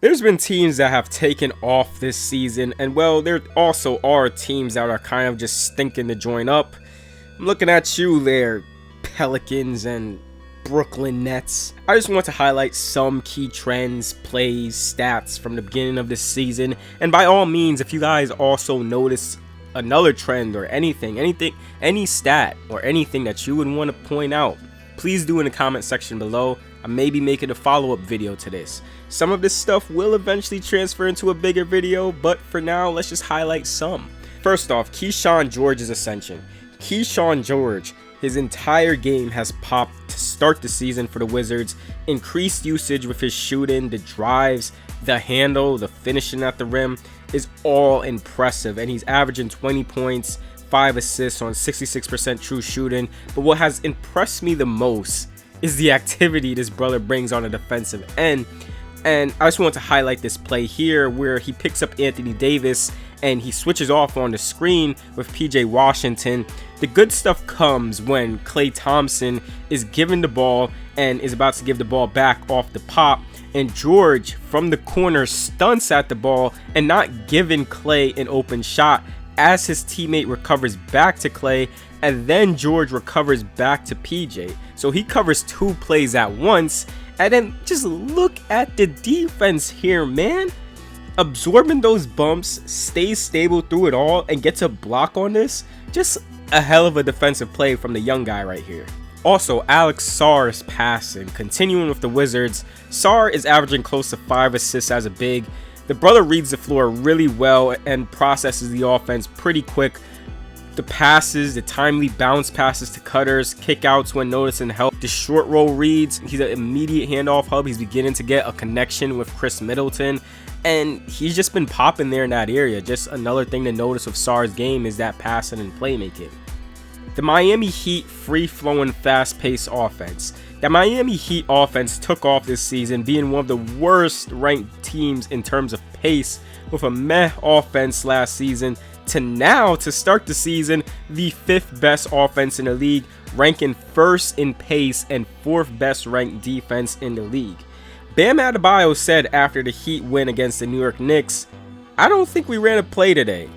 There's been teams that have taken off this season, and well, there also are teams that are kind of just stinking to join up. I'm looking at you there, Pelicans and Brooklyn Nets. I just want to highlight some key trends, plays, stats from the beginning of this season, and by all means, if you guys also notice another trend or anything, any stat or anything that you would want to point out, please do in the comment section below. I may be making a follow-up video to this. Some of this stuff will eventually transfer into a bigger video, but for now, let's just highlight some. First off, Kyshawn George's ascension. Kyshawn George, his entire game has popped to start the season for the Wizards. Increased usage with his shooting, the drives, the handle, the finishing at the rim is all impressive, and he's averaging 20 points, 5 assists on 66% true shooting. But what has impressed me the most is the activity this brother brings on the defensive end. And I just want to highlight this play here where he picks up Anthony Davis and he switches off on the screen with PJ Washington. The good stuff comes when Klay Thompson is given the ball and is about to give the ball back off the pop, and George from the corner stunts at the ball and not giving Klay an open shot as his teammate recovers back to Klay, and then George recovers back to PJ. So he covers 2 plays at once. And then just look at the defense here, man. Absorbing those bumps, stays stable through it all, and gets a block on this. Just a hell of a defensive play from the young guy right here. Also, Alex Sarr's passing. Continuing with the Wizards, Sarr is averaging close to 5 assists as a big. The brother reads the floor really well and processes the offense pretty quick. The passes, the timely bounce passes to cutters, kickouts when noticing help, the short roll reads, he's an immediate handoff hub. He's beginning to get a connection with Chris Middleton, and he's just been popping there in that area. Just another thing to notice with Sarr's game is that passing and playmaking. The Miami Heat free-flowing, fast-paced offense. The Miami Heat offense took off this season, being one of the worst ranked teams in terms of pace, with a meh offense last season, to now, to start the season, the 5th best offense in the league, ranking 1st in pace and 4th best ranked defense in the league. Bam Adebayo said after the Heat win against the New York Knicks, "I don't think we ran a play today."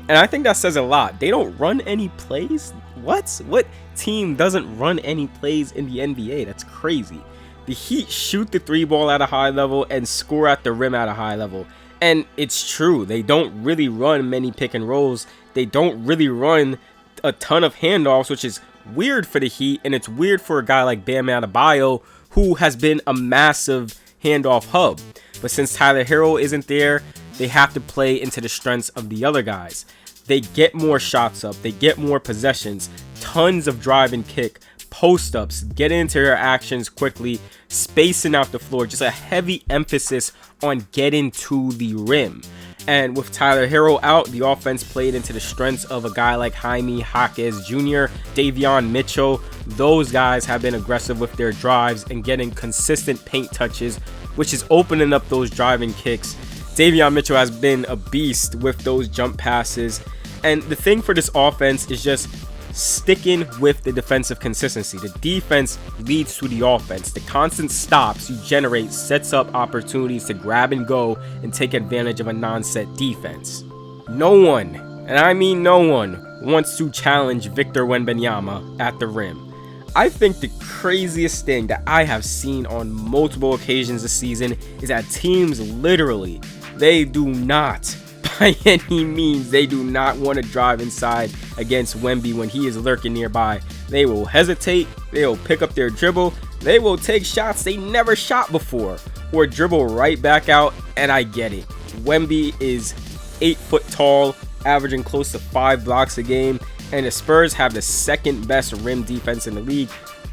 And I think that says a lot. They don't run any plays? What team doesn't run any plays in the NBA? That's crazy. The Heat shoot the 3 ball at a high level and score at the rim at a high level. And it's true, they don't really run many pick and rolls. They don't really run a ton of handoffs, which is weird for the Heat, and it's weird for a guy like Bam Adebayo, who has been a massive handoff hub. But since Tyler Herro isn't there, they have to play into the strengths of the other guys. They get more shots up, they get more possessions, tons of drive and kick, post-ups, get into their actions quickly, spacing out the floor, just a heavy emphasis on getting to the rim. And with Tyler Herro out, the offense played into the strengths of a guy like Jaime Jaquez Jr., Davion Mitchell. Those guys have been aggressive with their drives and getting consistent paint touches, which is opening up those driving kicks. Davion Mitchell has been a beast with those jump passes. And the thing for this offense is just sticking with the defensive consistency. The defense leads to the offense. The constant stops you generate sets up opportunities to grab and go and take advantage of a non-set defense. No one, and I mean no one, wants to challenge Victor Wembanyama at the rim. I think the craziest thing that I have seen on multiple occasions this season is that teams literally, they do not, by any means, they do not want to drive inside against Wemby when he is lurking nearby. They will hesitate, they will pick up their dribble, they will take shots they never shot before, or dribble right back out, and I get it. Wemby is 8 foot tall, averaging close to 5 blocks a game, and the Spurs have the 2nd best rim defense in the league.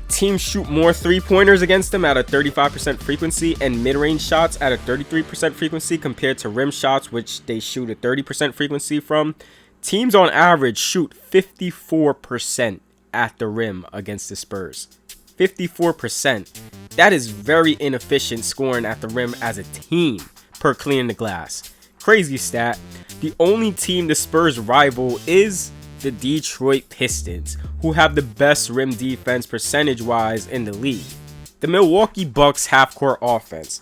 Teams shoot more 3-pointers against them at a 35% frequency and mid-range shots at a 33% frequency compared to rim shots, which they shoot a 30% frequency from. Teams on average shoot 54% at the rim against the Spurs. 54%. That is very inefficient scoring at the rim as a team per clearing the glass. Crazy stat. The only team the Spurs rival is the Detroit Pistons, who have the best rim defense percentage-wise in the league. The Milwaukee Bucks half-court offense.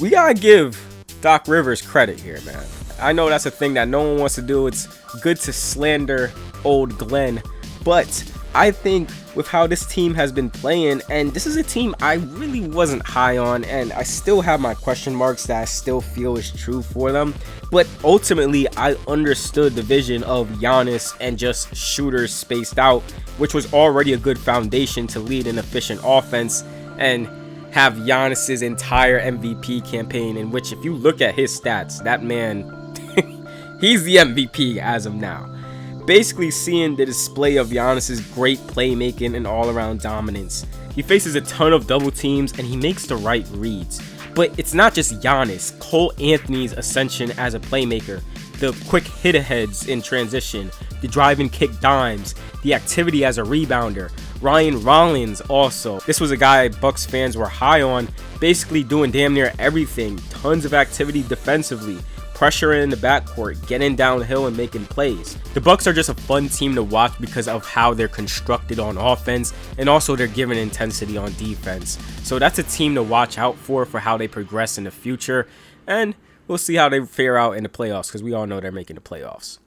We gotta give Doc Rivers credit here, man. I know that's a thing that no one wants to do. It's good to slander old Glenn, but I think with how this team has been playing, and this is a team I really wasn't high on, and I still have my question marks that I still feel is true for them, but ultimately I understood the vision of Giannis and just shooters spaced out, which was already a good foundation to lead an efficient offense and have Giannis's entire MVP campaign, in which if you look at his stats, that man, he's the MVP as of now. Basically seeing the display of Giannis's great playmaking and all-around dominance. He faces a ton of double teams and he makes the right reads. But it's not just Giannis. Cole Anthony's ascension as a playmaker, the quick hit-aheads in transition, the drive and kick dimes, the activity as a rebounder. Ryan Rollins also. This was a guy Bucks fans were high on, basically doing damn near everything. Tons of activity defensively. Pressure in the backcourt, getting downhill and making plays. The Bucks are just a fun team to watch because of how they're constructed on offense, and also they're given intensity on defense. So that's a team to watch out for how they progress in the future, and we'll see how they fare out in the playoffs, because we all know they're making the playoffs.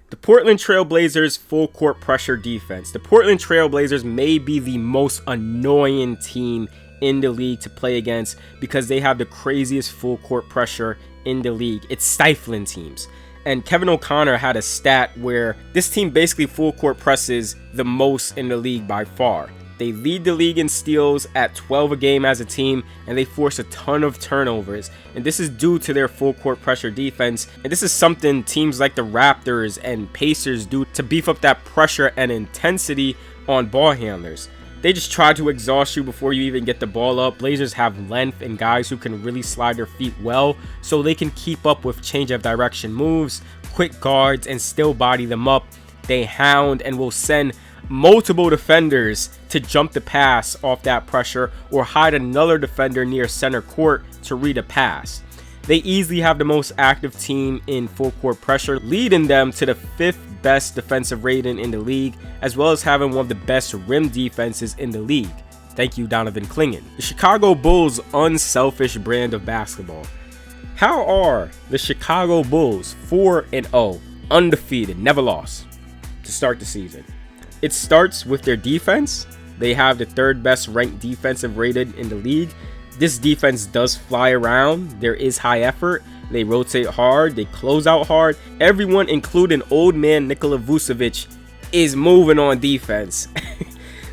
The Portland Trail Blazers full court pressure defense. The Portland Trail Blazers may be the most annoying team in the league to play against because they have the craziest full court pressure in the league. It's stifling teams. And Kevin O'Connor had a stat where this team basically full court presses the most in the league by far. They lead the league in steals at 12 a game as a team, and they force a ton of turnovers. And this is due to their full court pressure defense. And this is something teams like the Raptors and Pacers do to beef up that pressure and intensity on ball handlers. They just try to exhaust you before you even get the ball up. Blazers have length and guys who can really slide their feet well, so they can keep up with change of direction moves, quick guards, and still body them up. They hound and will send multiple defenders to jump the pass off that pressure or hide another defender near center court to read a pass. They easily have the most active team in full court pressure, leading them to the 5th best defensive rating in the league, as well as having one of the best rim defenses in the league. Thank you, Donovan Clingan. The Chicago Bulls' unselfish brand of basketball. How are the Chicago Bulls 4-0, undefeated, never lost to start the season? It starts with their defense. They have the 3rd best ranked defensive rated in the league. This defense does fly around. There is high effort. They rotate hard. They close out hard. Everyone, including old man Nikola Vucevic, is moving on defense.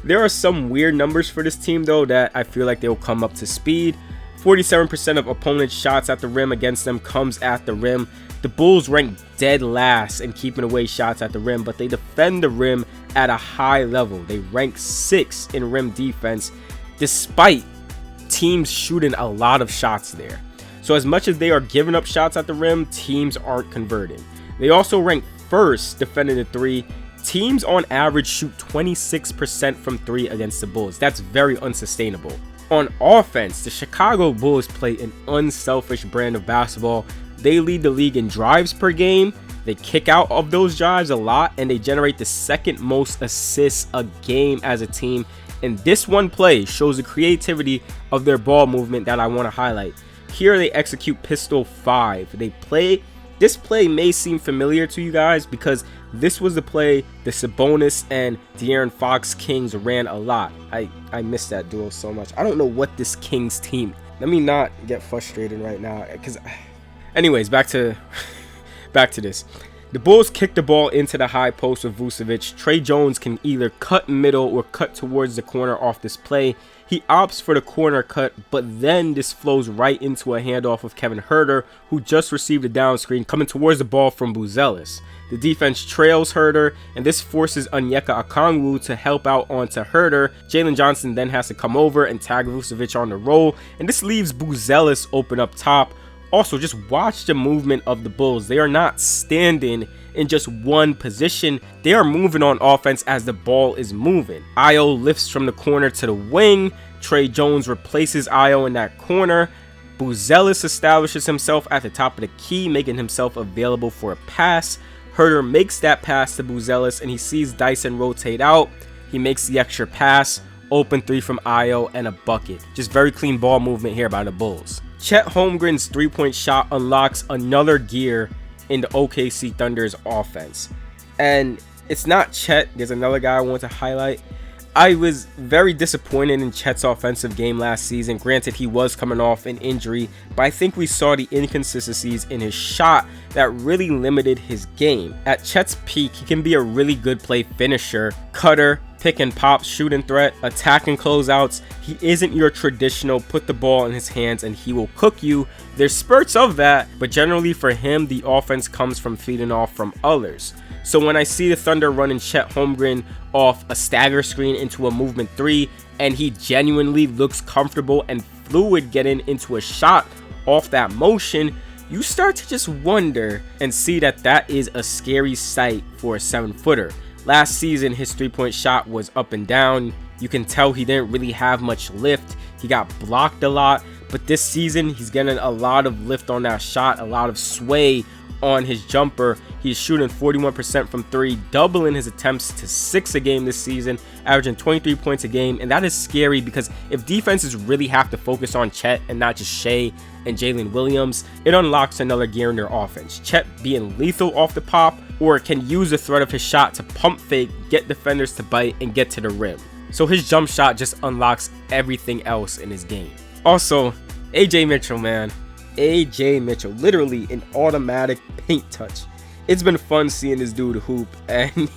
There are some weird numbers for this team, though, that I feel like they'll come up to speed. 47% of opponents' shots at the rim against them comes at the rim. The Bulls rank dead last in keeping away shots at the rim, but they defend the rim at a high level. They rank 6th in rim defense, despite teams shooting a lot of shots there. So as much as they are giving up shots at the rim, teams aren't converting. They also rank 1st defending the 3. Teams on average shoot 26% from 3 against the Bulls. That's very unsustainable. On offense, the Chicago Bulls play an unselfish brand of basketball. They lead the league in drives per game. They kick out of those drives a lot, and they generate the 2nd most assists a game as a team. And this one play shows the creativity of their ball movement that I want to highlight. Here they execute Pistol 5. This play may seem familiar to you guys because this was the play the Sabonis and De'Aaron Fox Kings ran a lot. I miss that duo so much. I don't know what this Kings team. Let me not get frustrated right now, because anyways, back to this. The Bulls kick the ball into the high post with Vucevic. Trey Jones can either cut middle or cut towards the corner off this play. He opts for the corner cut, but then this flows right into a handoff of Kevin Huerter, who just received a down screen coming towards the ball from Buzelis. The defense trails Huerter, and this forces Onyeka Okongwu to help out onto Huerter. Jalen Johnson then has to come over and tag Vucevic on the roll, and this leaves Buzelis open up top. Also, just watch the movement of the Bulls. They are not standing in just one position. They are moving on offense as the ball is moving. Ayo lifts from the corner to the wing. Trey Jones replaces Ayo in that corner. Buzelis establishes himself at the top of the key, making himself available for a pass. Huerter makes that pass to Buzelis, and he sees Dyson rotate out. He makes the extra pass. Open 3 from Ayo and a bucket. Just very clean ball movement here by the Bulls. Chet Holmgren's three-point shot unlocks another gear in the OKC Thunder's offense. And it's not Chet, there's another guy I want to highlight. I was very disappointed in Chet's offensive game last season. Granted, he was coming off an injury, but I think we saw the inconsistencies in his shot that really limited his game. At Chet's peak, he can be a really good play finisher, cutter, pick and pop, shooting threat, attack and closeouts. He isn't your traditional put the ball in his hands and he will cook you. There's spurts of that, but generally for him, the offense comes from feeding off from others. So when I see the Thunder running Chet Holmgren off a stagger screen into a movement 3, and he genuinely looks comfortable and fluid getting into a shot off that motion, you start to just wonder and see that that is a scary sight for a 7-footer. Last season, his three-point shot was up and down. You can tell he didn't really have much lift. He got blocked a lot, but this season, he's getting a lot of lift on that shot, a lot of sway on his jumper. He's shooting 41% from 3, doubling his attempts to 6 a game this season, averaging 23 points a game. And that is scary because if defenses really have to focus on Chet and not just Shea and Jalen Williams, it unlocks another gear in their offense. Chet being lethal off the pop, or can use the threat of his shot to pump fake, get defenders to bite, and get to the rim. So his jump shot just unlocks everything else in his game. Also, AJ Mitchell, man. AJ Mitchell, literally an automatic paint touch. It's been fun seeing this dude hoop, and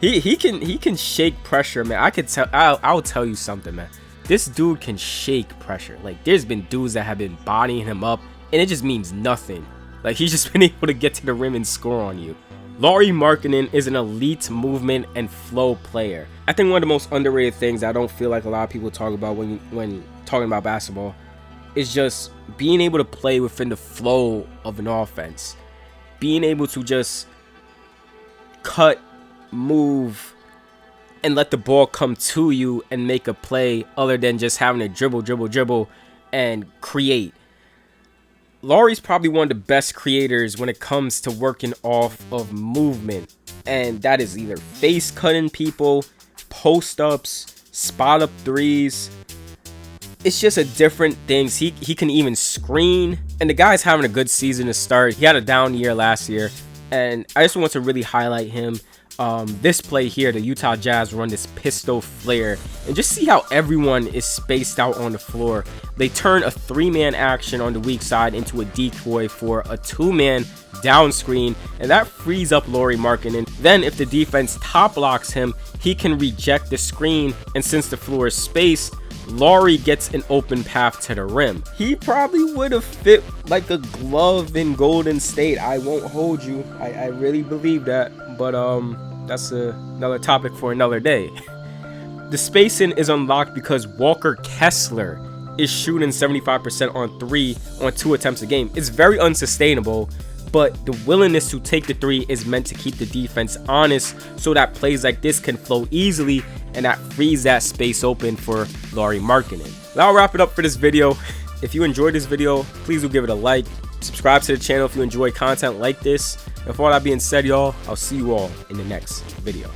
he can shake pressure, man. I could tell. I'll tell you something, man. This dude can shake pressure. Like, there's been dudes that have been bodying him up, and it just means nothing. Like, he's just been able to get to the rim and score on you. Lauri Markkanen is an elite movement and flow player. I think one of the most underrated things I don't feel like a lot of people talk about when talking about basketball is just being able to play within the flow of an offense. Being able to just cut, move, and let the ball come to you and make a play other than just having to dribble, and create. Lauri's probably one of the best creators when it comes to working off of movement. And that is either face cutting people, post ups, spot up threes. It's just a different things. He can even screen, and the guy's having a good season to start. He had a down year last year, and I just want to really highlight him. This play here, the Utah Jazz run this pistol flare, and just see how everyone is spaced out on the floor. They turn a 3-man action on the weak side into a decoy for a 2-man down screen, and that frees up Lauri Markkanen. Then if the defense top blocks him, he can reject the screen, and since the floor is spaced, Lauri gets an open path to the rim. He probably would have fit like a glove in Golden State. I won't hold you. I really believe that. But that's another topic for another day. The spacing is unlocked because Walker Kessler is shooting 75% on 3 on 2 attempts a game. It's very unsustainable, but the willingness to take the 3 is meant to keep the defense honest so that plays like this can flow easily and that frees that space open for Lauri Markkanen. That'll wrap it up for this video. If you enjoyed this video, please do give it a like. Subscribe to the channel if you enjoy content like this. And with all that being said, y'all, I'll see you all in the next video.